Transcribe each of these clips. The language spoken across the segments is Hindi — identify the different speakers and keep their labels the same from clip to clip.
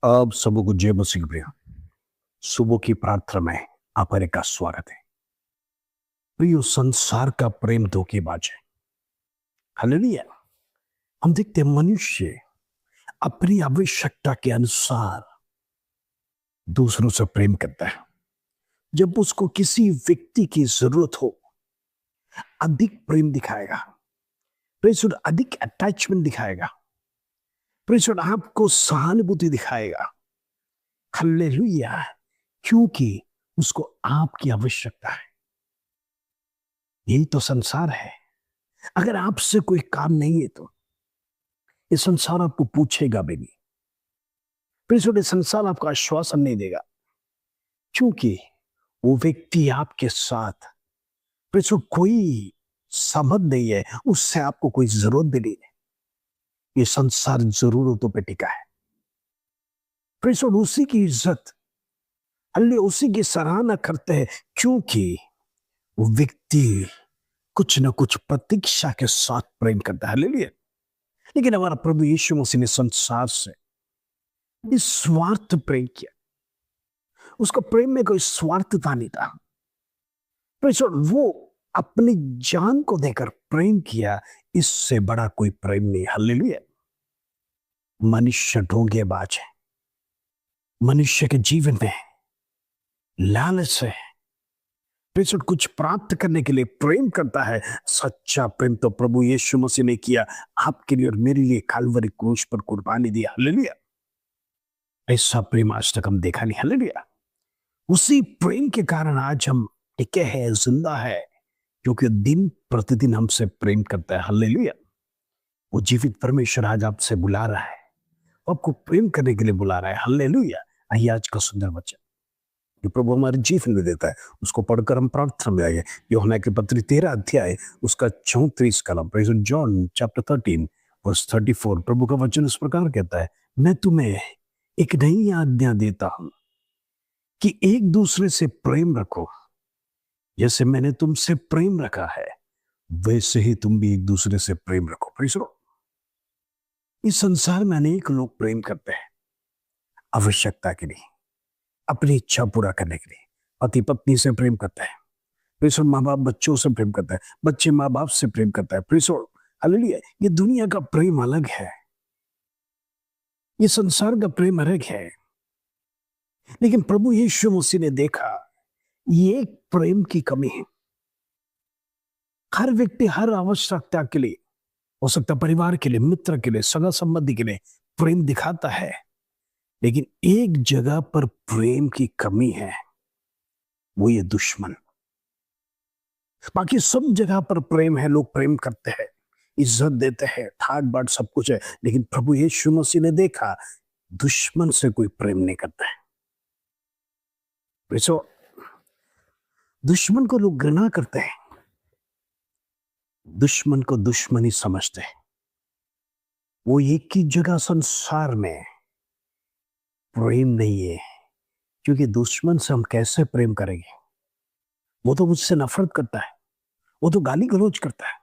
Speaker 1: आप सबको जय मसीह प्रिय। सुबह की प्रार्थना में आप हर एक का स्वागत है। प्रियो, संसार का प्रेम धोखेबाज है। हालेलुया। हम देखते हैं मनुष्य अपनी आवश्यकता के अनुसार दूसरों से प्रेम करता है। जब उसको किसी व्यक्ति की जरूरत हो, अधिक प्रेम दिखाएगा। प्रेषण अधिक अटैचमेंट दिखाएगा। प्रेषण आपको सहानुभूति दिखाएगा। हालेलुया। क्योंकि उसको आपकी आवश्यकता है। यही तो संसार है। अगर आपसे कोई काम नहीं है तो ये संसार आपको पूछेगा भी नहीं। फिर ये संसार आपको आश्वासन नहीं देगा, क्योंकि वो व्यक्ति आपके साथ फिर कोई संबंध नहीं है, उससे आपको कोई जरूरत भी नहीं है। ये संसार जरूरतों पे टिका है। फिर उसी की इज्जत अल्ले उसी की सराहना करते हैं, क्योंकि वो व्यक्ति कुछ न कुछ प्रतीक्षा के साथ प्रेम करता है। हालेलुया। लेकिन हमारा प्रभु यीशु मसीह ने संसार से निस्वार्थ प्रेम किया। उसका प्रेम में कोई स्वार्थता नहीं था। वो अपनी जान को देकर प्रेम किया। इससे बड़ा कोई प्रेम नहीं। हालेलुया। मनुष्य ढोंगेबाज है। मनुष्य के जीवन में लालच है। कुछ प्राप्त करने के लिए प्रेम करता है। सच्चा प्रेम तो प्रभु यीशु मसीह ने किया, आपके लिए और मेरे लिए काल्वरी क्रूस पर कुर्बानी दी। हालेलुया। ऐसा प्रेम आज तक हम देखा नहीं। हालेलुया। उसी प्रेम के कारण आज हम टिके हैं, जिंदा है, क्योंकि दिन प्रतिदिन हमसे प्रेम करता है। हालेलुया। वो जीवित परमेश्वर आज आपसे बुला रहा है, आपको प्रेम करने के लिए बुला रहा है। हालेलुया। आइए आज का सुंदर वचन जो प्रभु हमारे जीवन में देता है, उसको पढ़कर हम प्रार्थना में आइए। यूहन्ना की पत्री 13 अध्याय उसका 34 कलम, प्रेज जॉन चैप्टर 13 वर्स 34। प्रभु का वचन इस प्रकार कहता है, मैं तुम्हें एक नई आज्ञा देता हूं कि एक दूसरे से प्रेम रखो। जैसे मैंने तुमसे प्रेम रखा है, वैसे ही तुम भी एक दूसरे से प्रेम रखो। प्रेज लो। इस संसार में अनेक लोग प्रेम करते हैं आवश्यकता के लिए, अपनी इच्छा पूरा करने के लिए। पति पत्नी से प्रेम करता है, प्रेषण माँ बाप बच्चों से प्रेम करता है, बच्चे माँ बाप से प्रेम करता है। प्रेषण हालेलुया। ये दुनिया का प्रेम अलग है, ये संसार का प्रेम अलग है। लेकिन प्रभु यीशु मसीह ने देखा ये एक प्रेम की कमी है। हर व्यक्ति हर आवश्यकता के लिए, हो सकता परिवार के लिए, मित्र के लिए, सगा संबंधी के लिए प्रेम दिखाता है, लेकिन एक जगह पर प्रेम की कमी है, वो ये दुश्मन। बाकी सब जगह पर प्रेम है, लोग प्रेम करते हैं, इज्जत देते हैं, ठाट बाट सब कुछ है, लेकिन प्रभु यीशु मसीह ने देखा दुश्मन से कोई प्रेम नहीं करता है। सो दुश्मन को लोग घृणा करते हैं, दुश्मन को दुश्मन ही समझते हैं। वो एक ही जगह संसार में प्रेम नहीं है, क्योंकि दुश्मन से हम कैसे प्रेम करेंगे? वो तो मुझसे नफरत करता है, वो तो गाली गलौज करता है,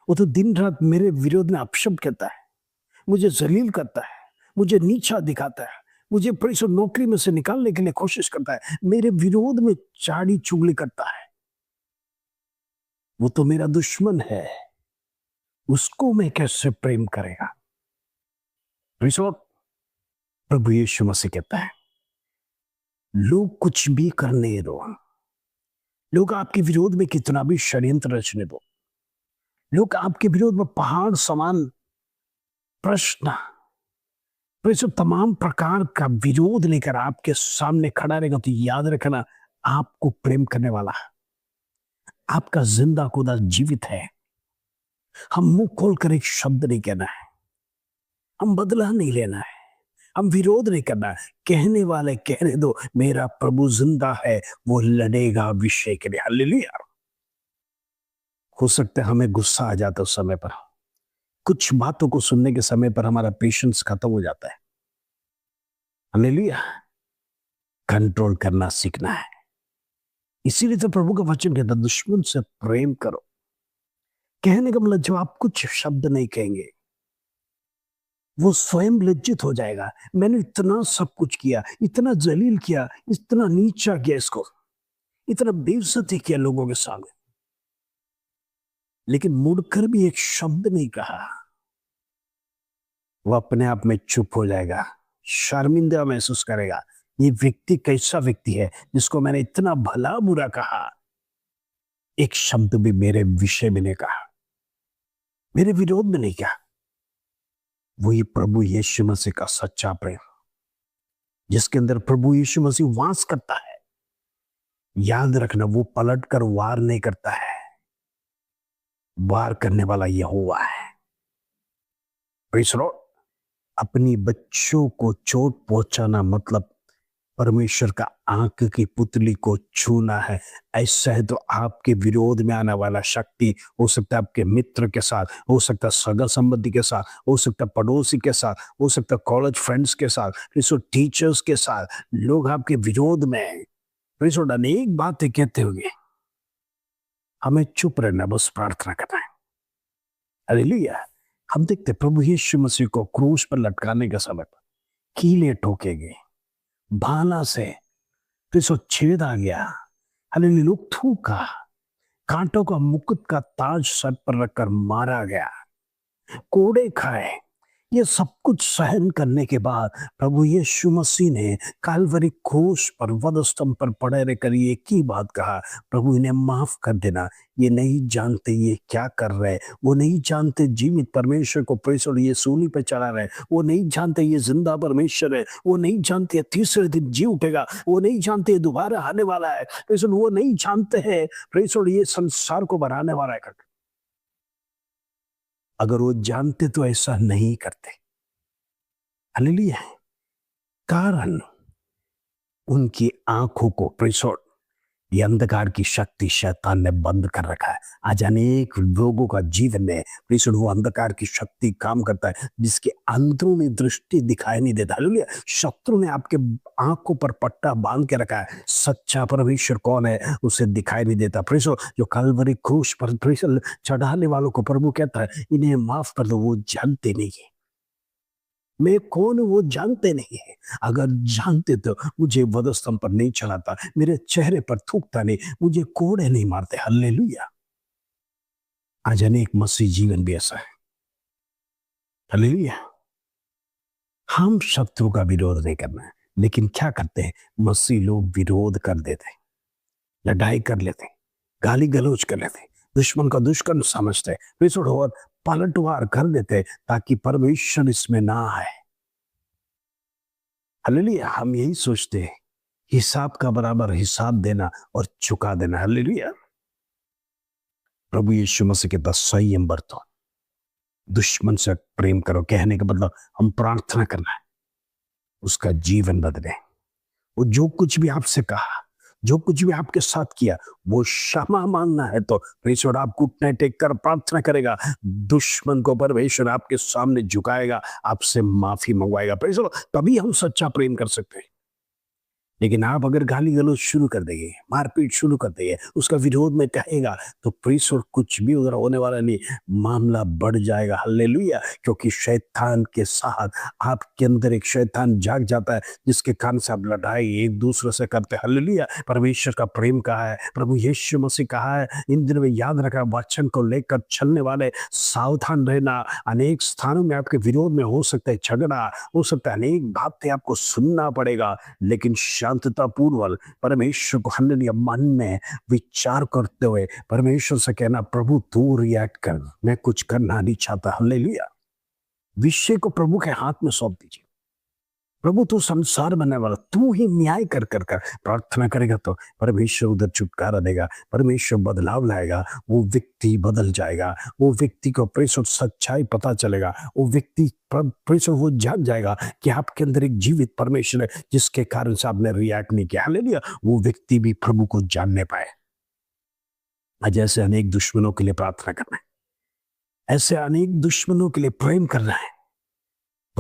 Speaker 1: वो तो दिन रात मेरे विरोध में अपशब्द कहता है, मुझे जलील करता है, मुझे नीचा दिखाता है, मुझे नौकरी में से निकालने के लिए कोशिश करता है, मेरे विरोध में चाड़ी चुगली करता है। वो तो मेरा दुश्मन है, उसको मैं कैसे प्रेम करेगा? प्रभु यीशु मसीह कहता है, लोग कुछ भी करने दो, लोग आपके विरोध में कितना भी षड्यंत्र रचने दो, लोग आपके विरोध में पहाड़ समान प्रश्न, तमाम प्रकार का विरोध लेकर आपके सामने खड़ा रहेगा, तो याद रखना आपको प्रेम करने वाला आपका जिंदा खुदा जीवित है। हम मुंह खोलकर एक शब्द नहीं कहना है, हम बदला नहीं लेना है, हम विरोध नहीं करना है। कहने वाले कहने दो, मेरा प्रभु जिंदा है, वो लड़ेगा विषय के लिए। हालेलुया। हो सकता है हमें गुस्सा आ जाता उस समय पर, कुछ बातों को सुनने के समय पर हमारा पेशेंस खत्म हो जाता है। हालेलुया। कंट्रोल करना सीखना है। इसीलिए तो प्रभु का वचन कहता, दुश्मन से प्रेम करो। कहने का मतलब जब आप कुछ शब्द नहीं कहेंगे, वो स्वयं लज्जित हो जाएगा, मैंने इतना सब कुछ किया, इतना जलील किया, इतना नीचा किया इसको, इतना बेइज्जती किया लोगों के सामने, लेकिन मुड़कर भी एक शब्द नहीं कहा। वो अपने आप में चुप हो जाएगा, शर्मिंदा महसूस करेगा। ये व्यक्ति कैसा व्यक्ति है जिसको मैंने इतना भला बुरा कहा, एक शब्द भी मेरे विषय में नहीं कहा, मेरे विरोध में नहीं कहा। वही प्रभु यीशु मसीह का सच्चा प्रेम, जिसके अंदर प्रभु यीशु मसीह वास करता है। याद रखना, वो पलट कर वार नहीं करता है, वार करने वाला यहोवा है। Praise Lord. अपनी बच्चों को चोट पहुंचाना मतलब परमेश्वर का आंख की पुतली को छूना है। ऐसा है तो आपके विरोध में आने वाला शक्ति हो सकता है आपके मित्र के साथ, हो सकता है सगा संबंधी के साथ, हो सकता है पड़ोसी के साथ, हो सकता है कॉलेज फ्रेंड्स के साथ, टीचर्स के साथ। लोग आपके विरोध में अनेक बातें कहते होंगे, हमें चुप रहना, बस प्रार्थना करना है। हालेलुया। हम देखते प्रभु यीशु मसीह को क्रूस पर लटकाने के समय पर कीले ठोके गए, भाला से फिर सो छेद आ गया। हालेलुया। लोग थूका, कांटों का मुकुट का ताज सर पर रखकर मारा गया, कोड़े खाए। ये सब कुछ सहन करने के बाद प्रभु यीशु मसीह ने काल्वरी क्रूस पर वध स्तंभ पर पड़े रहकर एक ही बात कहा, प्रभु इन्हें माफ कर देना, ये नहीं जानते ये क्या कर रहे। वो नहीं जानते जीवित परमेश्वर को प्रेषण ये सूली पे चढ़ा रहे, वो नहीं जानते ये जिंदा परमेश्वर है, वो नहीं जानते तीसरे दिन जी उठेगा, वो नहीं जानते दोबारा आने वाला है, प्रेषण वो नहीं जानते हैं प्रेषण ये संसार को बनाने वाला है। अगर वो जानते तो ऐसा नहीं करते। हालेलुया। कारण उनकी आंखों को प्रेषण ये अंधकार की शक्ति शैतान ने बंद कर रखा है। आज अनेक लोगों का जीवन में प्रेषण वो अंधकार की शक्ति काम करता है, जिसके अंदरूनी दृष्टि दिखाई नहीं देता। हालेलुया। शत्रु ने आपके आंखों पर पट्टा बांध के रखा है, सच्चा परमेश्वर कौन है उसे दिखाई नहीं देता। प्रेषण जो कलवरी क्रूस पर प्रेषण चढ़ाने वालों को प्रभु कहता है इन्हें माफ कर दो, वो जानते नहीं है मैं कौन हूं, वो जानते नहीं है। अगर जानते तो मुझे वध स्तंभ पर नहीं चढ़ाता, मेरे चेहरे पर थूकता नहीं, मुझे कोड़े नहीं मारते। हालेलुया। आज अनेक मसीह जीवन भी ऐसा है। हालेलुया। हम शत्रु का विरोध नहीं करना है, लेकिन क्या करते हैं मसीह लोग विरोध कर देते हैं, लड़ाई कर लेते हैं, गाली गलौज कर लेते हैं, दुश्मन का दुश्मन समझते हैं और पलटवार कर देते ताकि परमेश्वर इसमें ना आए। हालेलुया। हम यही सोचते हैं हिसाब का बराबर हिसाब देना और चुका देना। हालेलुया। प्रभु यीशु मसीह के 10 संयम बरतो, दुश्मन से प्रेम करो, कहने का मतलब हम प्रार्थना करना है उसका जीवन बदले। वो जो कुछ भी आपसे कहा, जो कुछ भी आपके साथ किया, वो क्षमा मांगना है तो परमेश्वर आप घुटने टेक कर प्रार्थना करेगा, दुश्मन को परमेश्वर आपके सामने झुकाएगा, आपसे माफी मंगवाएगा। परमेश्वर तभी हम सच्चा प्रेम कर सकते हैं। लेकिन आप अगर गाली गलौज शुरू कर देंगे, मारपीट शुरू कर देंगे, उसका विरोध में कहेगा तो प्रीसोर कुछ भी उधर होने वाला नहीं, मामला बढ़ जाएगा। हालेलुया। क्योंकि शैतान के साथ आपके अंदर एक शैतान जाग जाता है, जिसके कारण से आप लड़ाई एक दूसरे से करते हैं। हालेलुया। परमेश्वर का प्रेम कहा है, प्रभु यीशु मसीह कहा है, इन दिनों में याद रखा वचन को लेकर चलने वाले सावधान रहना। अनेक स्थानों में आपके विरोध में हो सकता है झगड़ा, हो सकता है अनेक बातें आपको सुनना पड़ेगा, लेकिन शांतता पूर्वक परमेश्वर को हालेलुया मन में विचार करते हुए परमेश्वर से कहना, प्रभु तू रिएक्ट कर, मैं कुछ करना नहीं चाहता। हालेलुया। विषय को प्रभु के हाथ में सौंप दीजिए। प्रभु तू संसार बनने वाला, तू ही न्याय कर कर कर प्रार्थना करेगा तो परमेश्वर उधर छुटकारा देगा, परमेश्वर बदलाव लाएगा, वो व्यक्ति बदल जाएगा, वो व्यक्ति को प्रेषण सच्चाई पता चलेगा, वो व्यक्ति प्रेषण वो जान जाएगा कि आपके अंदर एक जीवित परमेश्वर है, जिसके कारण से आपने रिएक्ट नहीं किया। हालेलुया। वो व्यक्ति भी प्रभु को जानने पाए। आज ऐसे अनेक दुश्मनों के लिए प्रार्थना करना है, ऐसे अनेक दुश्मनों के लिए प्रेम करना है।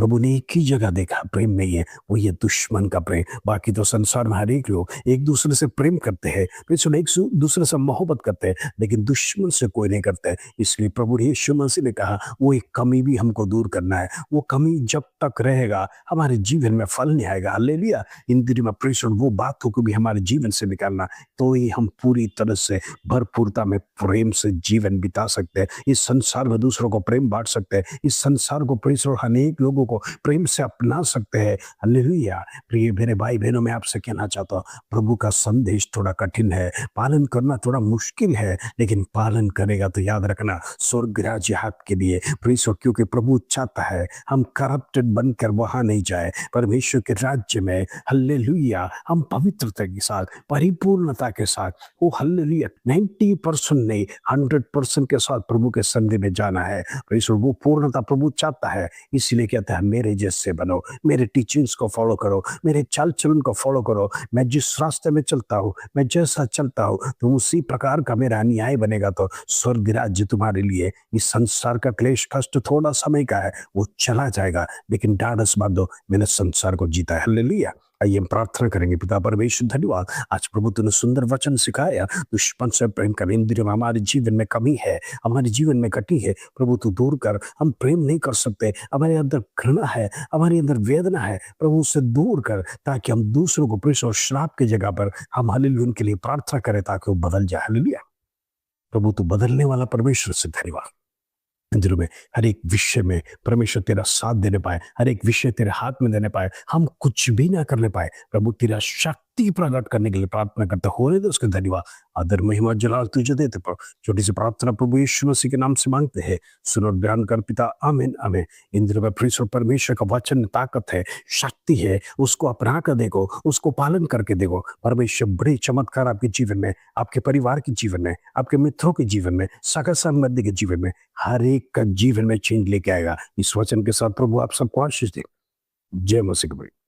Speaker 1: प्रभु ने एक ही जगह देखा प्रेम नहीं है, वो ये दुश्मन का प्रेम। बाकी तो संसार में हर एक लोग एक दूसरे से प्रेम करते हैं, फिर एक दूसरे से मोहब्बत करते हैं, लेकिन दुश्मन से कोई नहीं करता है। इसलिए प्रभु यीशु मसीह ने कहा वो एक कमी भी हमको दूर करना है। वो कमी जब तक रहेगा हमारे जीवन में फल नहीं आएगा। हालेलुया। इन दिनों में प्रेषण वो बातों को भी हमारे जीवन से निकालना, तो ही हम पूरी तरह से भरपूरता में प्रेम से जीवन बिता सकते हैं। इस संसार में दूसरों को प्रेम बांट सकते हैं। इस संसार को प्रेषण अनेक लोगों को प्रेम से अपना सकते हैं। हालेलुया। प्रिय मेरे भाई बहनों, मैं आपसे कहना चाहता हूँ, प्रभु का संदेश थोड़ा कठिन है, पालन करना थोड़ा मुश्किल है, लेकिन पालन करेगा तो याद रखना स्वर्ग राज्य आपके लिए। प्रेषण क्योंकि प्रभु चाहता है हम करप्टेड बनकर वहां नहीं जाए, परमेश्वर के राज्य में हालेलुया हम पवित्रता के साथ, परिपूर्णता के साथ, वो हालेलुया 90% नहीं 100% के साथ प्रभु के संधि में जाना है। प्रेषण वो पूर्णता प्रभु चाहता है। इसलिए कहता है मेरे जैसे बनो, मेरे टीचिंग्स को फॉलो करो, मेरे चाल चलन को फॉलो करो। मैं जिस रास्ते में चलता हूँ, मैं जैसा चलता हूँ, तुम उसी प्रकार का मेरा अन्याय बनेगा तो स्वर्ग राज्य तुम्हारे लिए। इस संसार का क्लेश कष्ट थोड़ा समय का है, वो चला जाएगा, लेकिन ढाढ़स बांधो, मैंने संसार को जीता है। हालेलुया। आइए हम प्रार्थना करेंगे। पिता परमेश्वर धन्यवाद, आज प्रभु तूने सुंदर वचन सिखाया, दुश्मन से प्रेम कर। इन दिनों में हमारे जीवन में कमी है, हमारे जीवन में घटी है, प्रभु तू दूर कर। हम प्रेम नहीं कर सकते, हमारे अंदर घृणा है, हमारे अंदर वेदना है, प्रभु उससे दूर कर, ताकि हम दूसरों को प्रेम और श्राप की जगह पर हम हालेलुया उनके लिए प्रार्थना करें, ताकि वो बदल जाए। हालेलुया। प्रभु तू बदलने वाला परमेश्वर से धन्यवाद। इन दिनों में हर एक विषय में परमेश्वर तेरा साथ देने पाए, हर एक विषय तेरे हाथ में देने पाए, हम कुछ भी ना करने पाए, प्रभु तेरा शक्ति प्रकट करने के लिए प्रार्थना करते होने दे उसके धन्यवाद, आदर महिमा जलाल तुझे देते। पर छोटी सी प्रार्थना प्रभु यीशु मसीह के नाम से मांगते हैं, सुनो और ध्यान कर पिता, आमीन आमीन। इन दिनों में परमेश्वर का वचन में ताकत है, शक्ति है, उसको अपना कर देखो, उसको पालन करके देखो। परमेश्वर बड़े चमत्कार आपके जीवन में, आपके परिवार के जीवन में, आपके मित्रों के जीवन में, सगा संबंधी के जीवन में, हर एक का जीवन में चेंज लेके आएगा। इस वचन के साथ प्रभु आप सबको आशीष दे। जय मसीह।